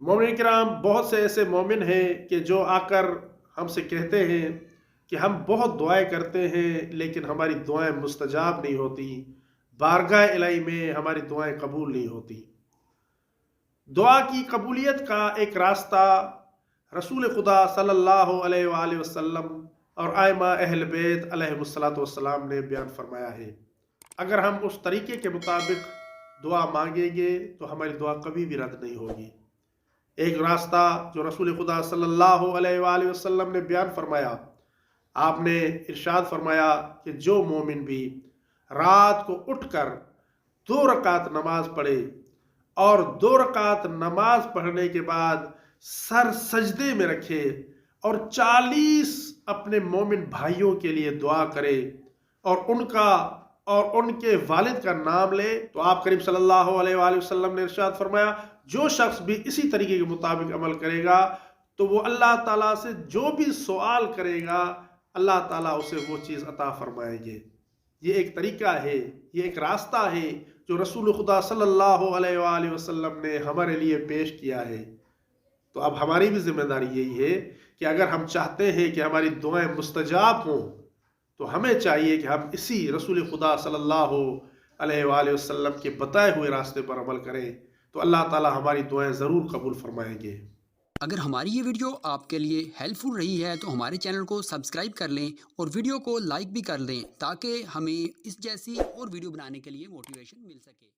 मोमिन किराम, बहुत से ऐसे मोमिन हैं कि जो आकर हमसे कहते हैं कि हम बहुत दुआएं करते हैं लेकिन हमारी दुआएं मुस्तजाब नहीं होती, बारगाह इलाही में हमारी दुआएं कबूल नहीं होती। दुआ की कबूलियत का एक रास्ता रसूल खुदा सल्लल्लाहु अलैहि वसल्लम और आइमा अहल बैत अलैहिमुस्सलातु वस्सलाम ने बयान फरमाया है। अगर हम उस तरीके के मुताबिक दुआ मांगेंगे तो हमारी दुआ कभी भी रद्द नहीं होगी। एक रास्ता जो रसूल खुदा सल्लल्लाहु अलैहि वसल्लम ने बयान फरमाया, आपने इरशाद फरमाया कि जो मोमिन भी रात को उठकर 2 रकात नमाज पढ़े और 2 रकात नमाज पढ़ने के बाद सर सजदे में रखे और 40 अपने मोमिन भाइयों के लिए दुआ करे और उनके वालिद का नाम ले, तो आप करीम सल्लल्लाहु अलैहि वसल्लम ने इरशाद फरमाया, जो शख्स भी इसी तरीके के मुताबिक अमल करेगा तो वो अल्लाह ताला से जो भी सवाल करेगा अल्लाह ताला उसे वो चीज़ अता फरमाएंगे। ये एक तरीका है, ये एक रास्ता है जो रसूल खुदा सल्लल्लाहु अलैहि वसल्लम ने हमारे लिए पेश किया है। तो अब हमारी भी जिम्मेदारी यही है कि अगर हम चाहते हैं कि हमारी दुआएं मुस्तजाब हों तो हमें चाहिए कि हम इसी रसूल खुदा सल्लल्लाहु अलैहि वसल्लम के बताए हुए रास्ते पर अमल करें, तो अल्लाह ताला हमारी दुआएं ज़रूर कबूल फरमाएंगे। अगर हमारी ये वीडियो आपके लिए हेल्पफुल रही है तो हमारे चैनल को सब्सक्राइब कर लें और वीडियो को लाइक भी कर दें ताकि हमें इस जैसी और वीडियो बनाने के लिए मोटिवेशन मिल सके।